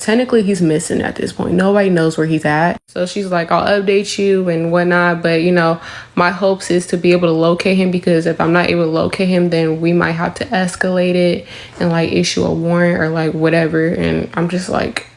technically he's missing at this point. Nobody knows where he's at. So she's like, I'll update you and whatnot. But, you know, my hopes is to be able to locate him, because if I'm not able to locate him, then we might have to escalate it and like issue a warrant or like whatever. And I'm just like,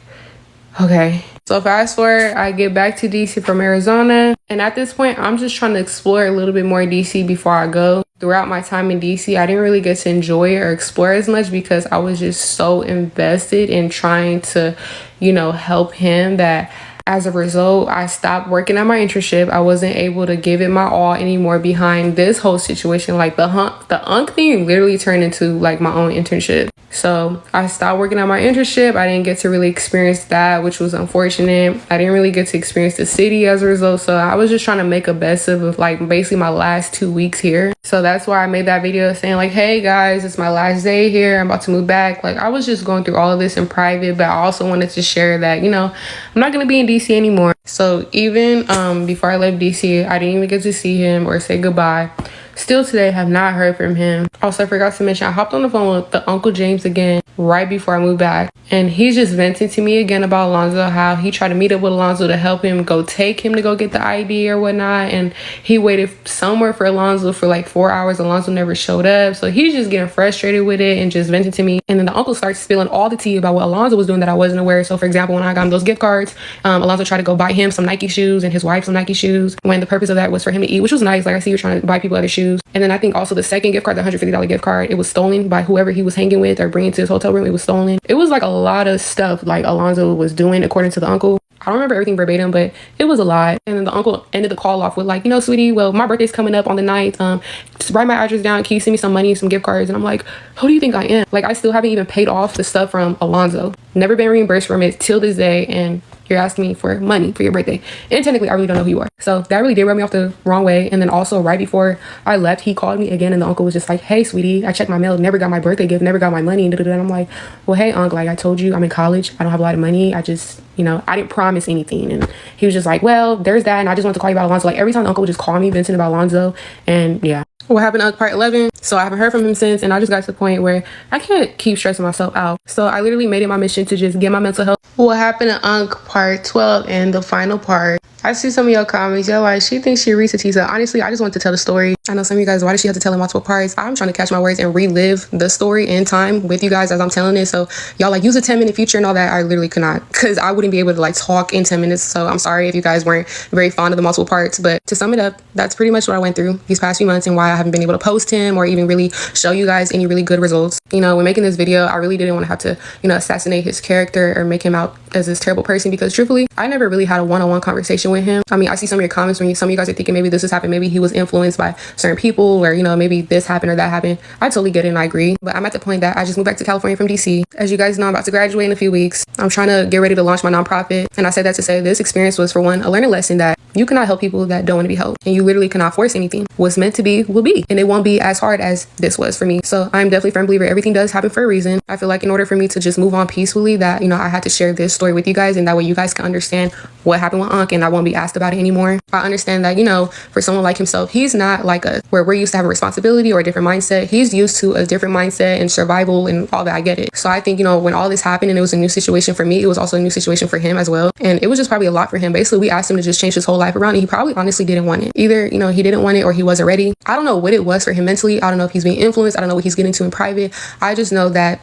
okay. So fast forward, I get back to DC from Arizona. And at this point, I'm just trying to explore a little bit more DC before I go. Throughout my time in DC, I didn't really get to enjoy or explore as much because I was just so invested in trying to, you know, help him, that as a result, I stopped working at my internship. I wasn't able to give it my all anymore behind this whole situation. Like the UNC thing literally turned into like my own internship. So I stopped working at my internship. I didn't get to really experience that, which was unfortunate. I didn't really get to experience the city as a result. So I was just trying to make a best of like basically my last 2 weeks here. So that's why I made that video saying like, hey guys, it's my last day here. I'm about to move back. Like I was just going through all of this in private, but I also wanted to share that, you know, I'm not going to be in DC anymore. So even before I left DC, I didn't even get to see him or say goodbye. Still today, have not heard from him. Also, I forgot to mention, I hopped on the phone with the Uncle James again right before I moved back. And he's just venting to me again about Alonzo, how he tried to meet up with Alonzo to help him go take him to go get the ID or whatnot. And he waited somewhere for Alonzo for like 4 hours. Alonzo never showed up. So he's just getting frustrated with it and just venting to me. And then the uncle starts spilling all the tea about what Alonzo was doing that I wasn't aware. So for example, when I got him those gift cards, Alonzo tried to go buy him some Nike shoes and his wife some Nike shoes, when the purpose of that was for him to eat, which was nice. Like I see you're trying to buy people other shoes. And then I think also the second gift card, the $150 gift card, it was stolen by whoever he was hanging with or bringing to his hotel room. It was stolen. It was like a lot of stuff like Alonzo was doing according to the uncle. I don't remember everything verbatim, but it was a lot. And then the uncle ended the call off with like, you know, sweetie, well, my birthday's coming up on the 9th. Just write my address down. Can you send me some money, some gift cards? And I'm like, who do you think I am? Like, I still haven't even paid off the stuff from Alonzo. Never been reimbursed from it till this day. And you're asking me for money for your birthday. And technically, I really don't know who you are. So that really did rub me off the wrong way. And then also right before I left, he called me again. And the uncle was just like, hey, sweetie, I checked my mail. Never got my birthday gift. Never got my money. And I'm like, well, hey, uncle, like I told you, I'm in college. I don't have a lot of money. I just, you know, I didn't promise anything. And he was just like, well, there's that. And I just wanted to call you about Alonzo. Like every time the uncle would just call me, venting about Alonzo. And yeah. What happened to part 11? So I haven't heard from him since, and I just got to the point where I can't keep stressing myself out. So I literally made it my mission to just get my mental health. What happened to Unc part 12 and the final part? I see some of your comments. Y'all like, she thinks she Risa Tisa. Honestly, I just want to tell the story. I know some of you guys, why does she have to tell it multiple parts? I'm trying to catch my words and relive the story in time with you guys as I'm telling it. So y'all like use a 10-minute feature and all that. I literally could not, because I wouldn't be able to like talk in 10 minutes. So I'm sorry if you guys weren't very fond of the multiple parts. But to sum it up, that's pretty much what I went through these past few months and why I haven't been able to post him or even really show you guys any really good results. You know, when making this video, I really didn't want to have to, you know, assassinate his character or make him out as this terrible person, because truthfully, I never really had a one-on-one conversation with him. I mean, I see some of your comments when some of you guys are thinking maybe this has happened, maybe he was influenced by certain people, or, you know, maybe this happened or that happened. I totally get it and I agree. But I'm at the point that I just moved back to California from DC. As you guys know, I'm about to graduate in a few weeks. I'm trying to get ready to launch my nonprofit. And I said that to say this experience was, for one, a learning lesson that you cannot help people that don't want to be helped. And you literally cannot force anything. What's meant to be will be. And it won't be as hard as this was for me. So I'm definitely a firm believer everything does happen for a reason. I feel like in order for me to just move on peacefully, that, you know, I had to share this story with you guys, and that way you guys can understand what happened with Unc and I won't be asked about it anymore. I understand that, you know, for someone like himself, he's not like where we're used to have a responsibility or a different mindset. He's used to a different mindset and survival and all that. I get it. So I think, you know, when all this happened and it was a new situation for me, it was also a new situation for him as well. And it was just probably a lot for him. Basically, we asked him to just change his whole life around, and he probably honestly didn't want it. Either, you know, he didn't want it or he wasn't ready. I don't know what it was for him mentally. I don't know if he's being influenced. I don't know what he's getting to in private. I just know that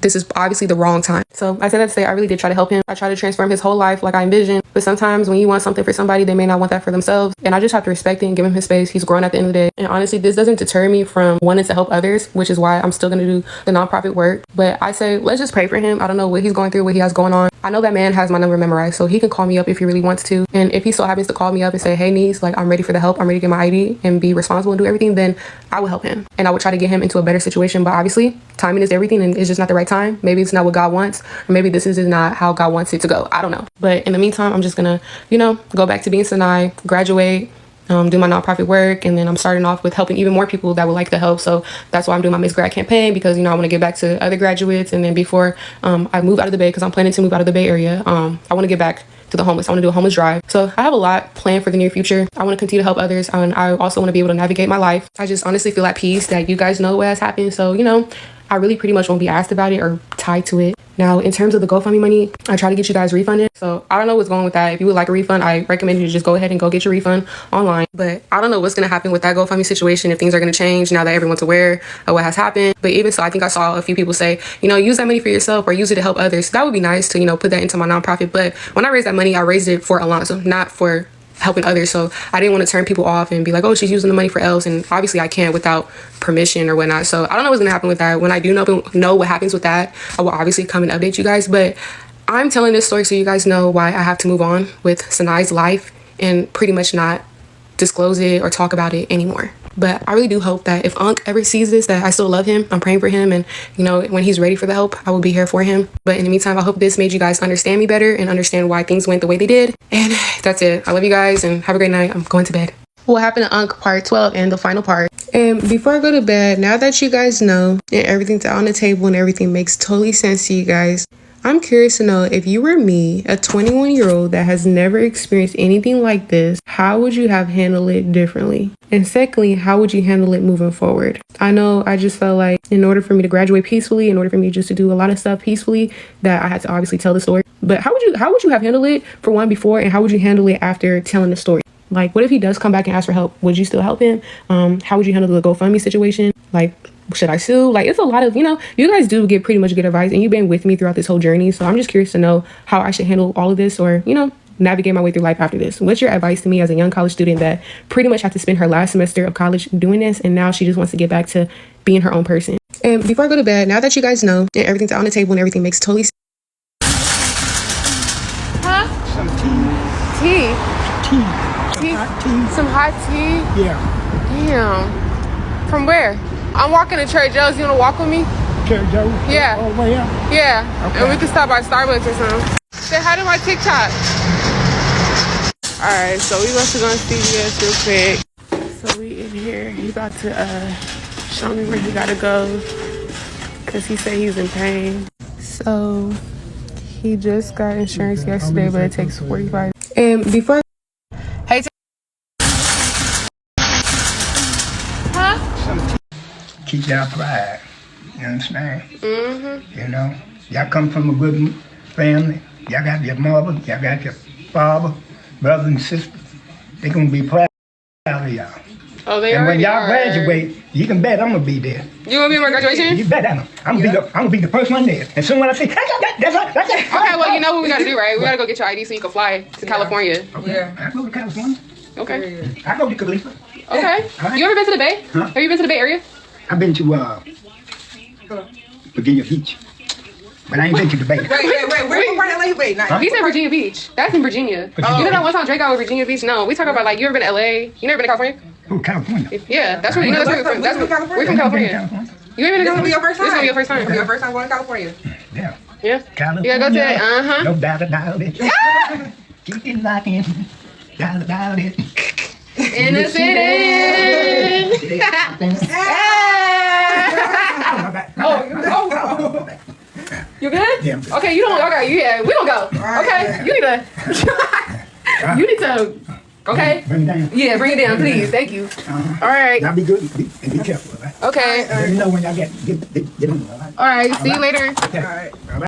this is obviously the wrong time. So I said that to say I really did try to help him. I tried to transform his whole life like I envisioned. But sometimes when you want something for somebody, they may not want that for themselves. And I just have to respect it and give him his space. He's grown at the end of the day. And honestly, this doesn't deter me from wanting to help others, which is why I'm still going to do the nonprofit work. But I say, let's just pray for him. I don't know what he's going through, what he has going on. I know that man has my number memorized, so he can call me up if he really wants to. And if he still happens to call me up and say, hey, niece, like I'm ready for the help, I'm ready to get my ID and be responsible and do everything, then I will help him. And I would try to get him into a better situation. But obviously, timing is everything, and it's just not the right time. Maybe it's not what God wants, or maybe this is not how God wants it to go. I don't know. But in the meantime, I'm just gonna, you know, go back to being Sinai, graduate, do my nonprofit work, and then I'm starting off with helping even more people that would like the help. So that's why I'm doing my Miss Grad campaign, because, you know, I want to get back to other graduates. And then before I move out of the Bay, because I'm planning to move out of the Bay Area, I want to get back to the homeless. I want to do a homeless drive. So I have a lot planned for the near future. I want to continue to help others, and I also want to be able to navigate my life. I just honestly feel at peace that you guys know what has happened. So, you know, I really pretty much won't be asked about it or tied to it. Now, in terms of the GoFundMe money, I try to get you guys refunded. So I don't know what's going with that. If you would like a refund, I recommend you to just go ahead and go get your refund online. But I don't know what's going to happen with that GoFundMe situation, if things are going to change now that everyone's aware of what has happened. But even so, I think I saw a few people say, you know, use that money for yourself or use it to help others. That would be nice to, you know, put that into my nonprofit. But when I raised that money, I raised it for Alonzo, not for helping others. So I didn't want to turn people off and be like, oh, she's using the money for else. And obviously I can't without permission or whatnot. So I don't know what's going to happen with that. When I do know what happens with that, I will obviously come and update you guys. But I'm telling this story so you guys know why I have to move on with Sanai's life and pretty much not disclose it or talk about it anymore. But I really do hope that if Unc ever sees this, that I still love him. I'm praying for him. And, you know, when he's ready for the help, I will be here for him. But in the meantime, I hope this made you guys understand me better and understand why things went the way they did. And that's it. I love you guys and have a great night. I'm going to bed. What happened to Unc part 12 and the final part. And before I go to bed, now that you guys know and everything's out on the table and everything makes totally sense to you guys, I'm curious to know, if you were me, a 21-year-old that has never experienced anything like this, how would you have handled it differently? And secondly, how would you handle it moving forward? I know I just felt like in order for me to graduate peacefully, in order for me just to do a lot of stuff peacefully, that I had to obviously tell the story. But how would you have handled it, for one, before, and how would you handle it after telling the story? Like, what if he does come back and ask for help? Would you still help him? How would you handle the GoFundMe situation? Like, should I sue? Like, it's a lot of, you know, you guys do get pretty much good advice and you've been with me throughout this whole journey. So I'm just curious to know how I should handle all of this, or, you know, navigate my way through life after this. What's your advice to me as a young college student that pretty much had to spend her last semester of college doing this, and now she just wants to get back to being her own person? And before I go to bed, now that you guys know and everything's out on the table and everything makes totally sense. Huh? Some tea. Some hot tea? Yeah. Damn. From where? I'm walking to Trader Joe's. You want to walk with me? Trader Joe's? Yeah. All the way up? Yeah. Okay. And we can stop by Starbucks or something. Say hi to my TikTok. Alright, so we about to go on CVS real quick. So we in here. He about to show me where he gotta go, because he said he's in pain. So he just got insurance yesterday, but it takes 45. And before hey, huh? Keep your pride. You understand? Mm-hmm. You know, y'all come from a good family. Y'all got your mother. Y'all got your father, brothers and sisters. They're gonna be proud of y'all. Oh, they and when already y'all are. Graduate, you can bet I'm gonna be there. You gonna be at my graduation? You bet I'm gonna be the first one there. And soon when I say that's right. Okay, well, you know what we gotta do, right? We gotta go get your ID so you can fly to California. Okay. Yeah. I go to California. Okay. I go to Khalifa. Okay. Right. You ever been to the Bay? Huh? Have you been to the Bay Area? I've been to Virginia Beach. But I ain't been to the Bay. Wait, where part of LA? Wait, not. He said Virginia Beach. That's in Virginia. Virginia. You know that one time Drake got with Virginia Beach? No, we talking about, like, you ever been to LA? You never been to California? Oh, California. Yeah, that's where, you know, that's where we're from. We're from California. You ain't been to This will California? be your first time. This will be your first time. This will be your first time going to California. Yeah. Yeah. California. You gotta go to it. No doubt about it. Keep it locking. Doubt about it. In the city. Oh. You good? Yeah, I'm good. Okay, you don't. Okay, yeah, we don't go. Okay, you need to. You need to. Okay. Bring it down. Yeah, bring it down, please. Thank you. All right. Y'all be good and be careful, all right? Okay. Let me know when y'all get on, all right? All right. See you later. Okay. All right. All right.